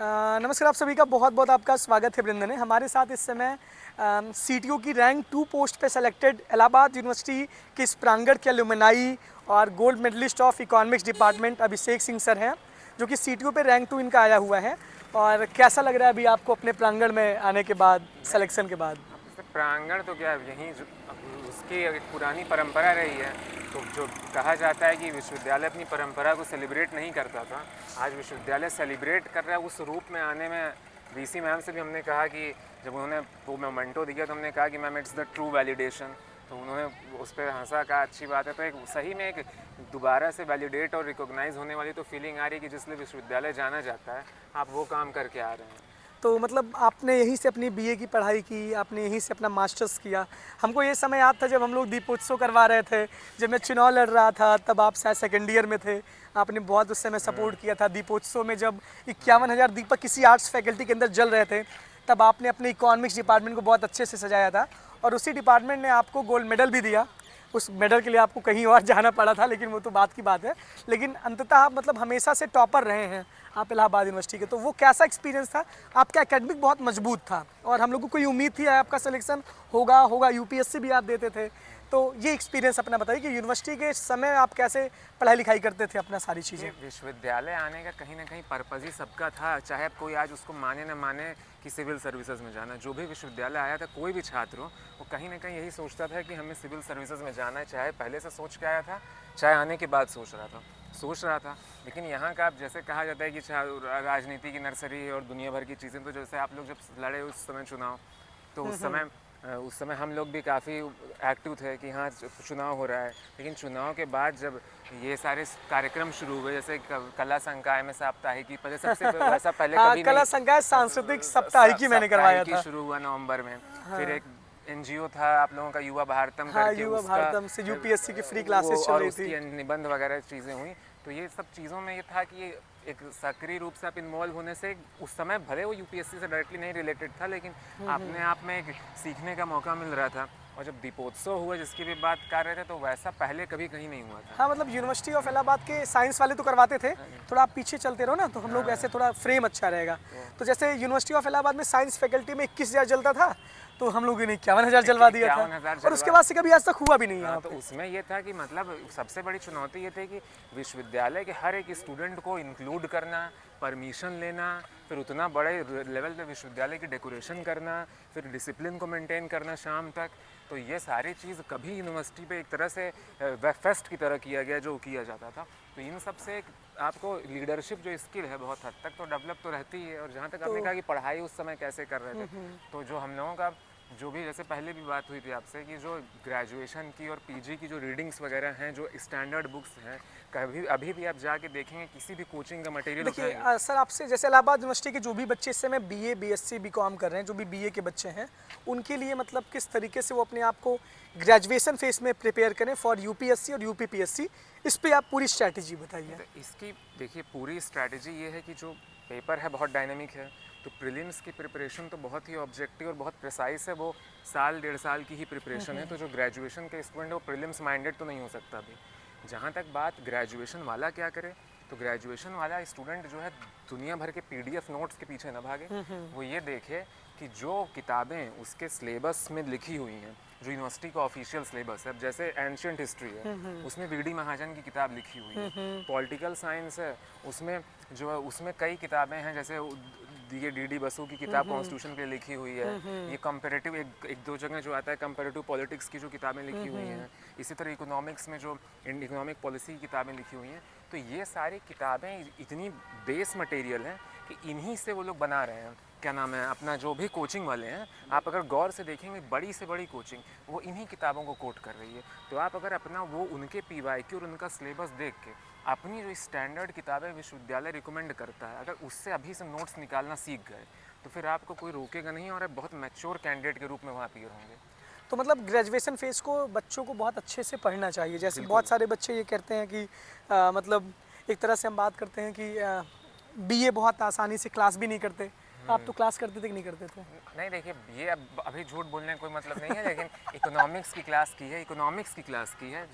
नमस्कार, आप सभी का बहुत बहुत आपका स्वागत है वृंदने। हमारे साथ इस समय सीटीओ की रैंक 2 पोस्ट पे सेलेक्टेड इलाहाबाद यूनिवर्सिटी के इस प्रांगण के अलुमनाई और gold medallist of economics department Abhishek Singh sir हैं, जो कि सीटीओ पे रैंक 2 इनका आया हुआ है। और कैसा लग रहा है अभी आपको अपने प्रांगण में आने के बाद, सिलेक्शन के बाद? अब प्रांगण तो क्या यहीं उसकी एक पुरानी परंपरा रही है। तो जो कहा जाता है कि विश्वविद्यालय अपनी परंपरा को सेलिब्रेट नहीं करता था, आज विश्वविद्यालय सेलिब्रेट कर रहा है। उस रूप में आने में वीसी मैम से भी हमने कहा कि जब उन्होंने वो मोमेंटो दिया तो हमने कहा कि ma'am it's the true validation. तो उन्होंने उस पर हंसा, कहा अच्छी बात है। तो एक सही में एक दोबारा से वैलिडेट और रिकॉग्नाइज होने वाली तो फीलिंग आ रही है कि जिसलिए विश्वविद्यालय जाना जाता है, आप वो काम करके आ रहे हैं। तो मतलब आपने यहीं से अपनी बीए की पढ़ाई की, आपने यहीं से अपना मास्टर्स किया। हमको ये समय याद था जब हम लोग दीपोत्सव करवा रहे थे, जब मैं चुनाव लड़ रहा था, तब आप शायद सेकेंड ईयर में थे। आपने बहुत उस समय सपोर्ट किया था दीपोत्सव में, जब 51,000 दीपक किसी आर्ट्स फैकल्टी के अंदर जल रहे थे, तब आपने अपने इकोनॉमिक्स डिपार्टमेंट को बहुत अच्छे से सजाया था और उसी डिपार्टमेंट ने आपको गोल्ड मेडल भी दिया। उस मेडल के लिए आपको कहीं और जाना पड़ा था, लेकिन वो तो बात की बात है। लेकिन अंततः आप मतलब हमेशा से टॉपर रहे हैं आप इलाहाबाद यूनिवर्सिटी के। तो वो कैसा एक्सपीरियंस था? आपका एकेडमिक बहुत मजबूत था और हम लोगों को कोई उम्मीद थी आपका सिलेक्शन होगा। यूपीएससी भी आप देते थे। तो ये एक्सपीरियंस अपना बताइए कि यूनिवर्सिटी के समय आप कैसे पढ़ाई लिखाई करते थे, अपना सारी चीज़ें। विश्वविद्यालय आने का कहीं ना कहीं पर्पज़ ही सबका था, चाहे अब कोई आज उसको माने ना माने कि सिविल सर्विसेज में जाना। जो भी विश्वविद्यालय आया था, कोई भी छात्र हो, वो कहीं ना कहीं यही सोचता था कि हमें सिविल सर्विसेज में जाना है। चाहे पहले से सोच के आया था, चाहे आने के बाद सोच रहा था। लेकिन यहाँ का, आप जैसे कहा जाता है कि राजनीति की नर्सरी और दुनिया भर की चीज़ें, तो जैसे आप लोग जब लड़े उस समय चुनाव, तो उस समय हम लोग भी काफ़ी एक्टिव थे कि हाँ चुनाव हो रहा है। लेकिन चुनाव के बाद जब ये सारे कार्यक्रम शुरू हुए, जैसे कला संकाय में साप्ताहिकी, पहले सबसे वैसा पहले हाँ, कभी कला संकाय सांस्कृतिक साप्ताहिकी मैंने करवाया था। शुरू हुआ नवंबर में। फिर एक एनजीओ था आप लोगों का, युवा भारतम हाँ, करके, युवा भारतम से यूपीएससी की फ्री क्लासेस चल और रही उसकी थी। निबंध वगैरह चीज़ें हुई। तो ये सब चीज़ों में ये था कि ये एक सक्रिय रूप से आप इन्वॉल्व होने से, उस समय भले वो यूपीएससी से डायरेक्टली नहीं रिलेटेड था, लेकिन अपने आप में एक सीखने का मौका मिल रहा था। और जब दीपोत्सव हुआ, जिसकी भी बात कर रहे थे, तो वैसा पहले कभी कहीं नहीं हुआ था। हाँ, मतलब यूनिवर्सिटी ऑफ इलाहाबाद के साइंस वाले तो करवाते थे। थोड़ा आप पीछे चलते रहो ना, तो हम लोग ऐसे थोड़ा फ्रेम अच्छा रहेगा। तो जैसे यूनिवर्सिटी ऑफ इलाहाबाद में साइंस फैकल्टी में 21,000 जलता था, तो हम लोगों ने 51,000 जलवा दिया था। और उसके बाद से कभी आज तक हुआ भी नहीं है। तो उसमें ये था कि मतलब सबसे बड़ी चुनौती ये थी कि विश्वविद्यालय के हर एक स्टूडेंट को इंक्लूड करना, परमिशन लेना, फिर उतना बड़े लेवल पे विश्वविद्यालय की डेकोरेशन करना, फिर डिसिप्लिन को मेंटेन करना शाम तक। तो ये सारी चीज़ कभी यूनिवर्सिटी पे एक तरह से फेस्ट की तरह किया गया जो किया जाता था। तो इन सब से आपको लीडरशिप जो स्किल है बहुत हद तक तो डेवलप तो रहती है। और जहाँ तक आपने कहा कि पढ़ाई उस समय कैसे कर रहे थे, तो जो हम लोगों का जो भी, जैसे पहले भी बात हुई थी आपसे, कि जो ग्रेजुएशन की और पीजी की जो रीडिंग्स वगैरह हैं, जो स्टैंडर्ड बुक्स हैं, कभी अभी भी आप जाके देखेंगे किसी भी कोचिंग का मटेरियल। देखिए सर, आपसे जैसे इलाहाबाद यूनिवर्सिटी के जो भी बच्चे इस समय बीए, बीएससी, बीकॉम कर रहे हैं, जो भी बीए के बच्चे हैं, उनके लिए मतलब किस तरीके से वो अपने आप को ग्रेजुएशन फेस में प्रिपेयर करें फॉर यूपीएससी और यूपीपीएससी, इस पे आप पूरी स्ट्रैटेजी बताइए। तो इसकी देखिए पूरी स्ट्रैटेजी ये है कि जो पेपर है बहुत डायनेमिक है। तो प्रीलिम्स की प्रिपरेशन तो बहुत ही ऑब्जेक्टिव और बहुत प्रिसाइज है, वो साल 1.5 साल की ही प्रिपरेशन है। तो जो ग्रेजुएशन के स्टूडेंट है वो प्रीलिम्स माइंडेड तो नहीं हो सकता अभी। जहाँ तक बात ग्रेजुएशन वाला क्या करे, तो ग्रेजुएशन वाला स्टूडेंट जो है दुनिया भर के पीडीएफ नोट्स के पीछे न भागे। वो ये देखे कि जो किताबें उसके सिलेबस में लिखी हुई हैं, जो यूनिवर्सिटी का ऑफिशियल सिलेबस है, जैसे एंशियंट हिस्ट्री है, उसमें वीडी महाजन की किताब लिखी हुई है। पॉलिटिकल साइंस है, उसमें जो है उसमें कई किताबें हैं, जैसे ये डी बसु की किताब कॉन्स्टिट्यूशन के लिए लिखी हुई है। ये कंपेरेटिव एक दो जगह जो आता है कंपेरेटिव पॉलिटिक्स की जो किताबें लिखी हुई हैं। इसी तरह इकोनॉमिक्स में जो इकोनॉमिक पॉलिसी की किताबें लिखी हुई हैं। तो ये सारी किताबें इतनी बेस मटेरियल हैं कि इन्हीं से वो लोग बना रहे हैं, क्या नाम है, अपना जो भी कोचिंग वाले हैं, आप अगर गौर से देखेंगे बड़ी से बड़ी कोचिंग वो इन्हीं किताबों को कोट कर रही है। तो आप अगर अपना वो उनके पीवाईक्यू और उनका सिलेबस देख के अपनी जो स्टैंडर्ड किताबें विश्वविद्यालय रिकमेंड करता है, अगर उससे अभी से नोट्स निकालना सीख गए, तो फिर आपको कोई रोकेगा नहीं और आप बहुत मैच्योर कैंडिडेट के रूप में वहाँ अपीयर होंगे। तो मतलब ग्रेजुएशन फेस को बच्चों को बहुत अच्छे से पढ़ना चाहिए। जैसे बहुत सारे बच्चे ये कहते हैं कि मतलब एक तरह से हम बात करते हैं कि बीए बहुत आसानी से क्लास भी नहीं करते। आप तो क्लास करते थे कि नहीं करते थे? नहीं, देखिए ये अभी झूठ बोलने का कोई मतलब नहीं है, लेकिन इकोनॉमिक्स की क्लास की है,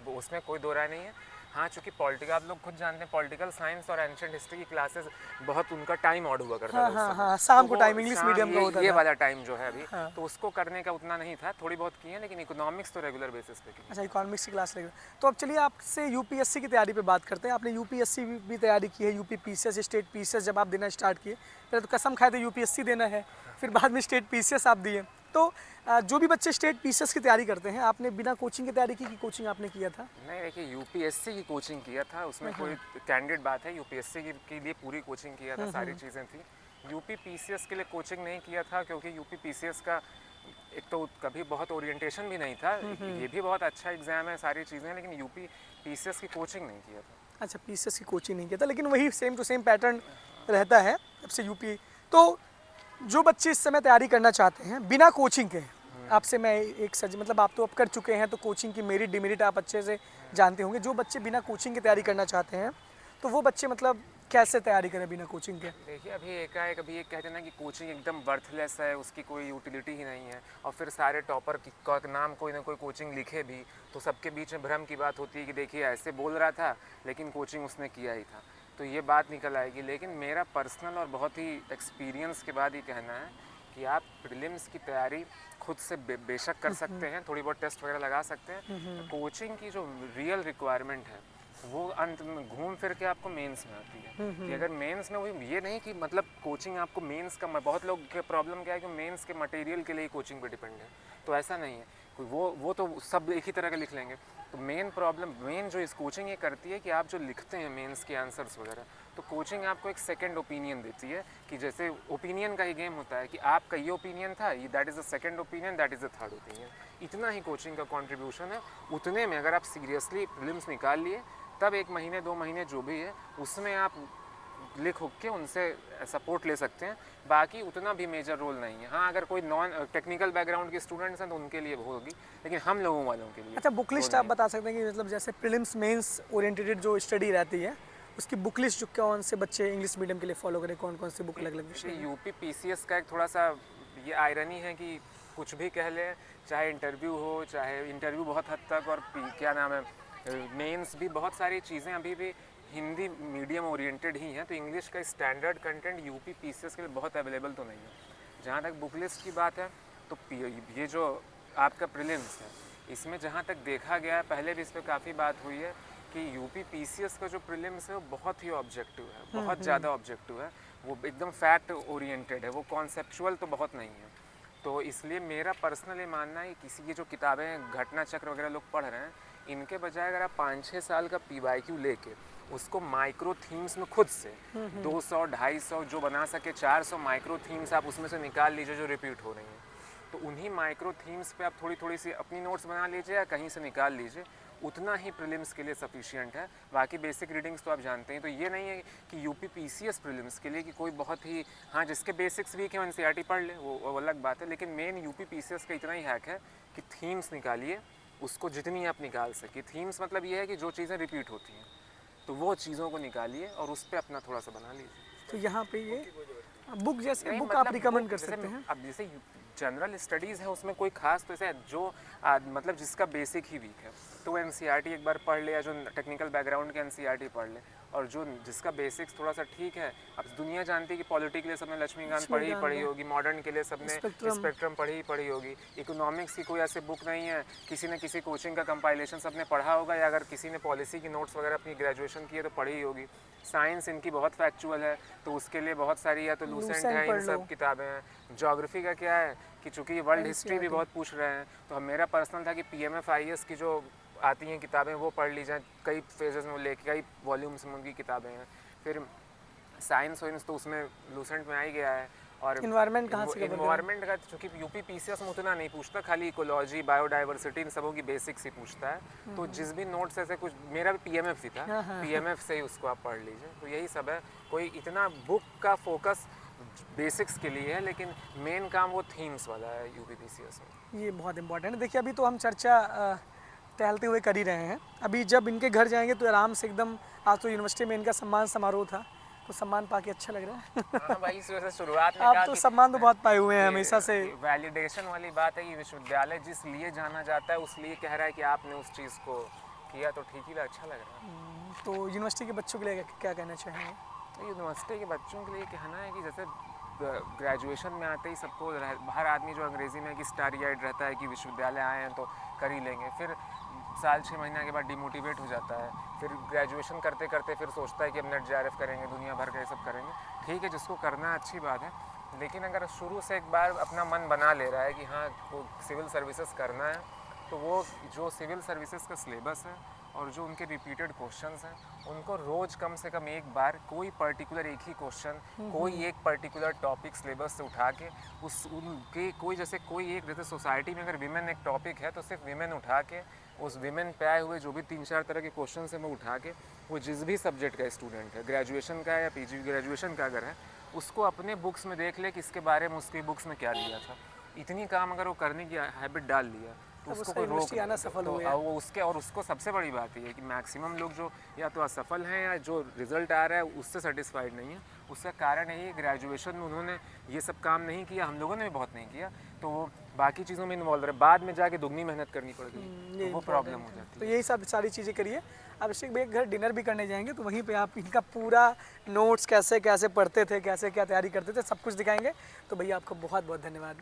उसमें कोई दो राय नहीं है। हाँ, चूँकि पॉलिटिकल आप लोग खुद जानते हैं, पॉलिटिकल साइंस और एंशिएंट हिस्ट्री की क्लासेस बहुत उनका टाइम ऑड हुआ करता हाँ था उस हाँ समय। हाँ, शाम तो को वो टाइम इंग्लिश शाम मीडियम का होता ये था। वाला टाइम जो है अभी, हाँ। तो उसको करने का उतना नहीं था, थोड़ी बहुत की है, लेकिन इकोनॉमिक्स तो रेगुलर बेसिस पे की। अच्छा, इकोनॉमिक्स की क्लास लेगा। तो अब चलिए आपसे यूपीएससी की तैयारी पे बात करते हैं। आपने यूपीएससी भी तैयारी की है, यूपी पीसीएस, स्टेट पीसीएस जब आप देना स्टार्ट किए, पहले तो कसम खाए थे यूपीएससी देना है, फिर बाद में स्टेट पीसीएस आप दिए। तो जो भी बच्चे स्टेट पीसीएस की तैयारी करते हैं, आपने बिना कोचिंग की तैयारी की कि कोचिंग आपने किया था? नहीं, देखिए यूपीएससी की कोचिंग किया था, उसमें कोई कैंडिडेट बात है, यूपीएससी के लिए पूरी कोचिंग किया था, सारी चीज़ें थी। यूपी पीसीएस के लिए कोचिंग नहीं किया था, क्योंकि यूपी पीसीएस का एक तो कभी बहुत ओरिएंटेशन भी नहीं था, ये भी बहुत अच्छा एग्ज़ाम है, सारी चीज़ें, लेकिन यूपी पीसीएस की कोचिंग नहीं किया था। अच्छा, पीसीएस की कोचिंग नहीं किया था, लेकिन वही सेम टू सेम पैटर्न रहता है जब से यूपी। तो जो बच्चे इस समय तैयारी करना चाहते हैं बिना कोचिंग के, आपसे मैं एक सज मतलब आप तो अब कर चुके हैं, तो कोचिंग की मेरिट डिमेरिट आप अच्छे से जानते होंगे। जो बच्चे बिना कोचिंग की तैयारी करना चाहते हैं, तो वो बच्चे मतलब कैसे तैयारी करें बिना कोचिंग के? देखिए, अभी एक कहते हैं ना कि कोचिंग एकदम बर्थलेस है, उसकी कोई यूटिलिटी ही नहीं है, और फिर सारे टॉपर का नाम कोई ना कोई कोचिंग लिखे भी, तो सबके बीच में भ्रम की बात होती है कि देखिए ऐसे बोल रहा था, लेकिन कोचिंग उसने किया ही था, तो ये बात निकल आएगी। लेकिन मेरा पर्सनल और बहुत ही एक्सपीरियंस के बाद ये कहना है कि आप प्रीलिम्स की तैयारी खुद से बेशक कर सकते हैं, थोड़ी बहुत टेस्ट वगैरह लगा सकते हैं। कोचिंग की जो रियल रिक्वायरमेंट है, वो अंत में घूम फिर के आपको मेंस में आती है। कि अगर मेंस में, वो ये नहीं कि मतलब कोचिंग आपको मेंस का, बहुत लोग के प्रॉब्लम क्या है कि मेंस के मटेरियल के लिए कोचिंग पे डिपेंड है, तो ऐसा नहीं है। वो तो सब एक ही तरह के लिख लेंगे। तो मेन जो इस कोचिंग ये करती है कि आप जो लिखते हैं मेंस के आंसर्स वगैरह, तो कोचिंग आपको एक सेकंड ओपिनियन देती है, कि जैसे ओपिनियन का ही गेम होता है कि आपका ये ओपिनियन था, ये that is the second opinion, that is the third opinion. इतना ही कोचिंग का कंट्रीब्यूशन है। उतने में अगर आप सीरियसली प्रीलिम्स निकाल लिए, तब 1 महीने 2 महीने जो भी है, उसमें आप लिख उख के उनसे सपोर्ट ले सकते हैं। बाकी उतना भी मेजर रोल नहीं है। हाँ, अगर कोई नॉन टेक्निकल बैकग्राउंड के स्टूडेंट्स हैं तो उनके लिए होगी, लेकिन हम लोगों वालों के लिए। अच्छा, बुक लिस्ट आप बता सकते हैं कि मतलब जैसे प्रीलिम्स मेंस ओरिएंटेड जो स्टडी रहती है, उसकी बुक लिस्ट जो कौन से बच्चे इंग्लिश मीडियम के लिए फॉलो करें, कौन कौन सी बुक अलग अलग विषय? यूपी पीसीएस का एक थोड़ा सा ये आयरनी है कि कुछ भी कह लें, चाहे इंटरव्यू हो, चाहे इंटरव्यू बहुत हद तक, और क्या नाम है, मेंस भी, बहुत सारी चीज़ें अभी भी हिंदी मीडियम ओरिएंटेड ही हैं, तो इंग्लिश का स्टैंडर्ड कंटेंट यूपी पीसीएस के लिए बहुत अवेलेबल तो नहीं है। जहाँ तक बुक लिस्ट की बात है, तो ये जो आपका प्रीलिम्स है, इसमें जहाँ तक देखा गया है, पहले भी इस पर काफ़ी बात हुई है कि यूपी पीसीएस का जो प्रीलिम्स है वो बहुत ही ऑब्जेक्टिव है, बहुत ज़्यादा ऑब्जेक्टिव है। वो एकदम फैक्ट ओरिएंटेड है, वो कॉन्सेप्चुअल तो बहुत नहीं है। तो इसलिए मेरा पर्सनली मानना है कि किसी की जो किताबें घटना चक्र वगैरह लोग पढ़ रहे हैं, इनके बजाय अगर आप 5-6 साल का PYQ लेके उसको माइक्रो थीम्स में खुद से 200, 250 जो बना सके, 400 माइक्रो थीम्स आप उसमें से निकाल लीजिए जो रिपीट हो रही हैं। तो उन्हीं माइक्रो थीम्स पे आप थोड़ी थोड़ी सी अपनी नोट्स बना लीजिए या कहीं से निकाल लीजिए, उतना ही प्रीलिम्स के लिए सफिशिएंट है। बाकी बेसिक रीडिंग्स तो आप जानते हैं। तो ये नहीं है कि यूपी पीसीएस प्रीलिम्स के लिए कि कोई बहुत ही, हाँ जिसके बेसिक्स वीक हैं NCERT पढ़ ले, वो अलग बात है। लेकिन मेन यूपी पीसीएस का इतना ही हैक है कि थीम्स निकालिए, उसको जितनी आप निकाल सके। थीम्स मतलब ये है कि जो चीज़ें रिपीट होती हैं, तो वो चीज़ों को निकालिए और उस पर अपना थोड़ा सा बना लीजिए। तो यहाँ पे ये बुक जैसे नहीं, बुक मतलब आप रिकमेंड कर जैसे सकते हैं? अब जैसे जनरल स्टडीज़ है, उसमें कोई खास तो ऐसे जो मतलब जिसका बेसिक ही वीक है, तो वो NCERT एक बार पढ़ ले, या जो टेक्निकल बैकग्राउंड के NCERT पढ़ ले। और जो जिसका बेसिक्स थोड़ा सा ठीक है, अब दुनिया जानती है कि पॉलिटी के लिए सबने लक्ष्मीकांत पढ़ी होगी, मॉडर्न के लिए सबने स्पेक्ट्रम पढ़ी होगी, इकोनॉमिक्स की कोई ऐसे बुक नहीं है, किसी न किसी कोचिंग का कंपाइलेशन सबने पढ़ा होगा, या अगर किसी ने पॉलिसी की नोट्स वगैरह अपनी ग्रेजुएशन की है तो पढ़ी होगी। साइंस इनकी बहुत फैक्चुअल है, तो उसके लिए बहुत सारी या तो लूसेंट है, इन सब किताबें हैं। ज्योग्राफी का क्या है कि चूँकि वर्ल्ड हिस्ट्री भी बहुत पूछ रहे हैं, तो मेरा पर्सनल था कि PMF IAS की जो आती हैं किताबें वो पढ़ ली जाएँ, कई फेजेस में लेके, कई वॉल्यूम्स में उनकी किताबें हैं। फिर साइंस तो उसमें लूसेंट में आ ही गया है। और इन्वायरमेंट कहाँ से? इन्वायरमेंट का चूँकि यूपी पीसीएस में उतना नहीं पूछता, खाली इकोलॉजी, बायोडाइवर्सिटी, इन सबों की बेसिक्स ही पूछता है। तो जिस भी नोट्स ऐसे कुछ, मेरा भी PMF ही था, PMF से ही उसको आप पढ़ लीजिए। तो यही सब है, कोई इतना बुक का फोकस बेसिक्स के लिए है, लेकिन मेन काम वो थीम्स वाला है यूपी पीसीएस में। ये बहुत इंपॉर्टेंट है। देखिए, अभी तो हम चर्चा टहलते हुए कर ही रहे हैं। अभी जब इनके घर जाएंगे तो आराम से एकदम, आज तो यूनिवर्सिटी में इनका सम्मान समारोह था, तो सम्मान पाके अच्छा लग रहा है। हाँ भाई, शुरुआत में आप तो सम्मान तो बहुत पाए हुए हैं हमेशा से। वैलिडेशन वाली बात है कि विश्वविद्यालय जिस लिए जाना जाता है उस लिए कह रहा है कि आपने उस चीज़ को किया, तो ठीक ही अच्छा लग रहा है। तो यूनिवर्सिटी के बच्चों के लिए क्या कहना चाहेंगे? तो यूनिवर्सिटी के बच्चों के लिए कहना है कि जैसे ग्रेजुएशन में आते ही सबको हर आदमी जो अंग्रेज़ी में कि स्टारी आइड रहता है कि विश्वविद्यालय आए हैं तो कर ही लेंगे, फिर साल 6 महीने के बाद डिमोटिवेट हो जाता है, फिर ग्रेजुएशन करते करते फिर सोचता है कि अब नेट JRF करेंगे, दुनिया भर का ये सब करेंगे। ठीक है, जिसको करना है अच्छी बात है, लेकिन अगर शुरू से एक बार अपना मन बना ले रहा है कि हाँ वो सिविल सर्विसेज करना है, तो वो जो सिविल सर्विसेज का सिलेबस है और जो उनके रिपीटेड क्वेश्चंस हैं उनको रोज़ कम से कम एक बार कोई पर्टिकुलर एक ही क्वेश्चन कोई एक पर्टिकुलर टॉपिक सिलेबस से उठा के उनके कोई एक जैसे सोसाइटी में अगर विमेन एक टॉपिक है तो सिर्फ विमेन उठा के उस विमेन पे आए हुए जो भी 3-4 तरह के क्वेश्चन हैं वो उठा के वो जिस भी सब्जेक्ट का स्टूडेंट है, ग्रेजुएशन का है या PG ग्रेजुएशन का अगर है, उसको अपने बुक्स में देख ले कि इसके बारे में उसकी बुक्स में क्या दिया था। इतनी काम अगर वो करने की हैबिट डाल लिया तो उसको कोई रोक आना नहीं। सफल तो हो गया। वो उसके और उसको सबसे बड़ी बात ये है कि मैक्सिमम लोग जो या तो असफल हैं या जो रिजल्ट आ रहा है उससे सेटिस्फाइड नहीं है। उसका कारण यही है ग्रेजुएशन में उन्होंने ये सब काम नहीं किया, हम लोगों ने भी बहुत नहीं किया, तो वो बाकी चीज़ों में इन्वॉल्व रहे, बाद में जाके दुगनी मेहनत करनी पड़ गई, तो वो प्रॉब्लम हो जाती तो है। यही सब सारी चीज़ें करिए। अभिषेक भैया घर डिनर भी करने जाएंगे तो वहीं पे आप इनका पूरा नोट्स कैसे कैसे पढ़ते थे, कैसे क्या तैयारी करते थे, सब कुछ दिखाएंगे। तो भैया आपको बहुत बहुत धन्यवाद।